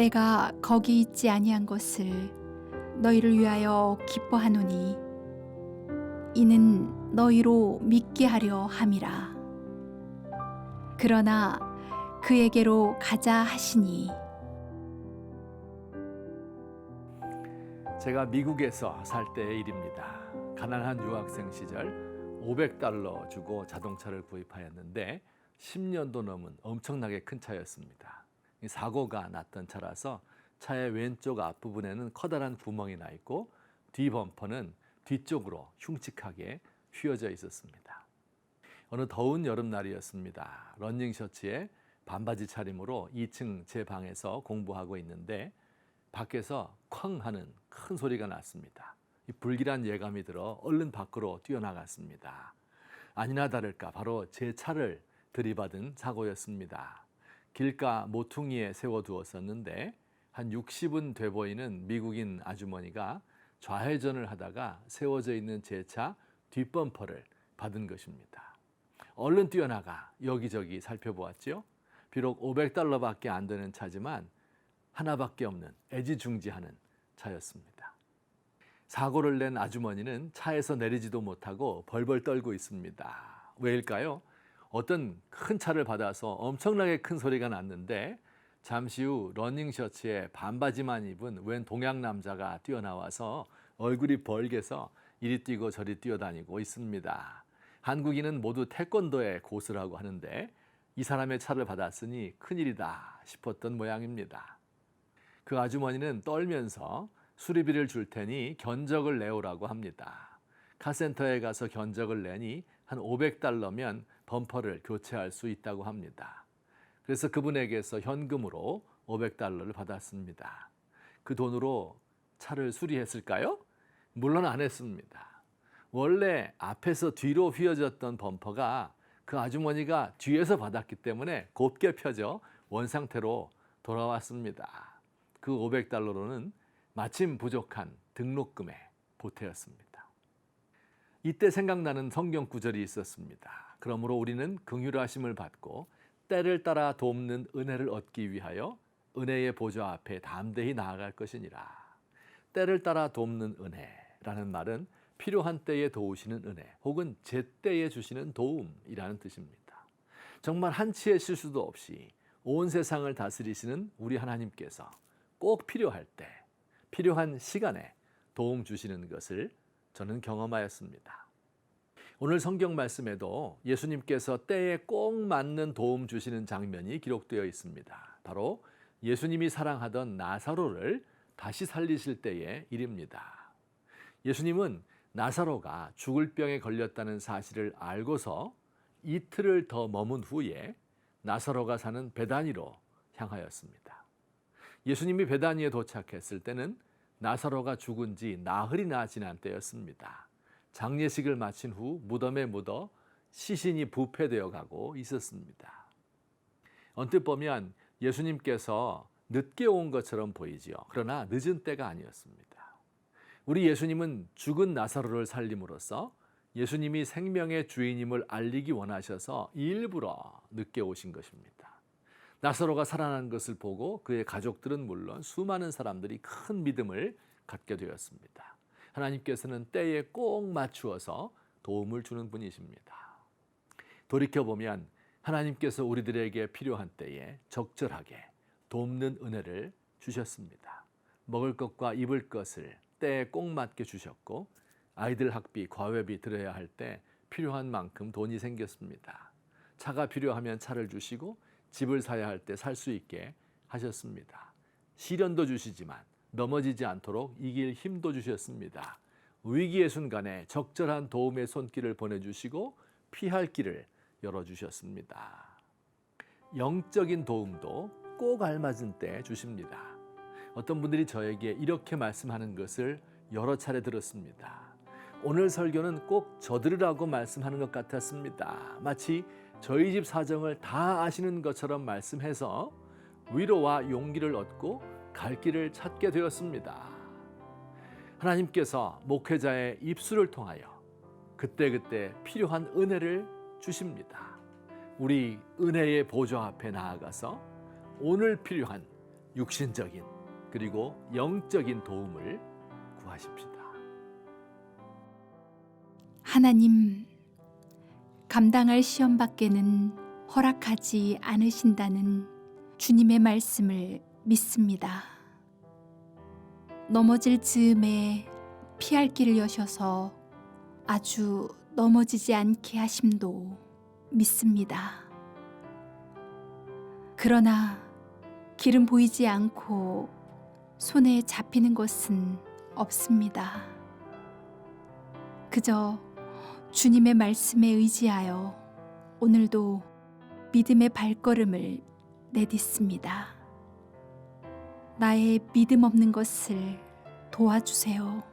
내가 거기 있지 아니한 것을 너희를 위하여 기뻐하노니 이는 너희로 믿게 하려 함이라. 그러나 그에게로 가자 하시니 제가 미국에서 살 때의 일입니다. 가난한 유학생 시절 500달러 주고 자동차를 구입하였는데 10년도 넘은 엄청나게 큰 차였습니다. 사고가 났던 차라서 차의 왼쪽 앞부분에는 커다란 구멍이 나 있고 뒤 범퍼는 뒤쪽으로 흉측하게 휘어져 있었습니다. 어느 더운 여름날이었습니다. 러닝 셔츠에 반바지 차림으로 2층 제 방에서 공부하고 있는데 밖에서 쾅 하는 큰 소리가 났습니다. 불길한 예감이 들어 얼른 밖으로 뛰어나갔습니다. 아니나 다를까 바로 제 차를 들이받은 사고였습니다. 길가 모퉁이에 세워두었었는데 한 60은 돼 보이는 미국인 아주머니가 좌회전을 하다가 세워져 있는 제 차 뒷범퍼를 받은 것입니다. 얼른 뛰어나가 여기저기 살펴보았죠. 비록 500달러밖에 안 되는 차지만 하나밖에 없는 애지중지하는 차였습니다. 사고를 낸 아주머니는 차에서 내리지도 못하고 벌벌 떨고 있습니다. 왜일까요? 어떤 큰 차를 받아서 엄청나게 큰 소리가 났는데 잠시 후 러닝 셔츠에 반바지만 입은 웬 동양 남자가 뛰어나와서 얼굴이 벌게서 이리 뛰고 저리 뛰어다니고 있습니다. 한국인은 모두 태권도의 고수라고 하는데 이 사람의 차를 받았으니 큰일이다 싶었던 모양입니다. 그 아주머니는 떨면서 수리비를 줄 테니 견적을 내오라고 합니다. 카센터에 가서 견적을 내니 한 500달러면 범퍼를 교체할 수 있다고 합니다. 그래서 그분에게서 현금으로 500달러를 받았습니다. 그 돈으로 차를 수리했을까요? 물론 안 했습니다. 원래 앞에서 뒤로 휘어졌던 범퍼가 그 아주머니가 뒤에서 받았기 때문에 곱게 펴져 원상태로 돌아왔습니다. 그 500달러로는 마침 부족한 등록금에 보태었습니다. 이때 생각나는 성경 구절이 있었습니다. 그러므로 우리는 긍휼하심을 받고 때를 따라 돕는 은혜를 얻기 위하여 은혜의 보좌 앞에 담대히 나아갈 것이니라. 때를 따라 돕는 은혜라는 말은 필요한 때에 도우시는 은혜 혹은 제때에 주시는 도움이라는 뜻입니다. 정말 한치의 실수도 없이 온 세상을 다스리시는 우리 하나님께서 꼭 필요할 때 필요한 시간에 도움 주시는 것을 저는 경험하였습니다. 오늘 성경 말씀에도 예수님께서 때에 꼭 맞는 도움 주시는 장면이 기록되어 있습니다. 바로 예수님이 사랑하던 나사로를 다시 살리실 때의 일입니다. 예수님은 나사로가 죽을 병에 걸렸다는 사실을 알고서 이틀을 더 머문 후에 나사로가 사는 베다니로 향하였습니다. 예수님이 베다니에 도착했을 때는 나사로가 죽은 지 나흘이나 지난 때였습니다. 장례식을 마친 후 무덤에 묻어 시신이 부패되어 가고 있었습니다. 언뜻 보면 예수님께서 늦게 온 것처럼 보이지요. 그러나 늦은 때가 아니었습니다. 우리 예수님은 죽은 나사로를 살림으로써 예수님이 생명의 주인임을 알리기 원하셔서 일부러 늦게 오신 것입니다. 나사로가 살아난 것을 보고 그의 가족들은 물론 수많은 사람들이 큰 믿음을 갖게 되었습니다. 하나님께서는 때에 꼭 맞추어서 도움을 주는 분이십니다. 돌이켜보면 하나님께서 우리들에게 필요한 때에 적절하게 돕는 은혜를 주셨습니다. 먹을 것과 입을 것을 때에 꼭 맞게 주셨고 아이들 학비, 과외비 들여야 할 때 필요한 만큼 돈이 생겼습니다. 차가 필요하면 차를 주시고 집을 사야 할 때 살 수 있게 하셨습니다. 시련도 주시지만 넘어지지 않도록 이길 힘도 주셨습니다. 위기의 순간에 적절한 도움의 손길을 보내주시고 피할 길을 열어주셨습니다. 영적인 도움도 꼭 알맞은 때 주십니다. 어떤 분들이 저에게 이렇게 말씀하는 것을 여러 차례 들었습니다. 오늘 설교는 꼭 저들으라고 말씀하는 것 같았습니다. 마치 저희 집 사정을 다 아시는 것처럼 말씀해서 위로와 용기를 얻고 갈 길을 찾게 되었습니다. 하나님께서 목회자의 입술을 통하여 그때그때 필요한 은혜를 주십니다. 우리 은혜의 보좌 앞에 나아가서 오늘 필요한 육신적인 그리고 영적인 도움을 구하십시다. 하나님, 감당할 시험 밖에는 허락하지 않으신다는 주님의 말씀을 믿습니다. 넘어질 즈음에 피할 길을 여셔서 아주 넘어지지 않게 하심도 믿습니다. 그러나 길은 보이지 않고 손에 잡히는 것은 없습니다. 그저 주님의 말씀에 의지하여 오늘도 믿음의 발걸음을 내딛습니다. 나의 믿음 없는 것을 도와주세요.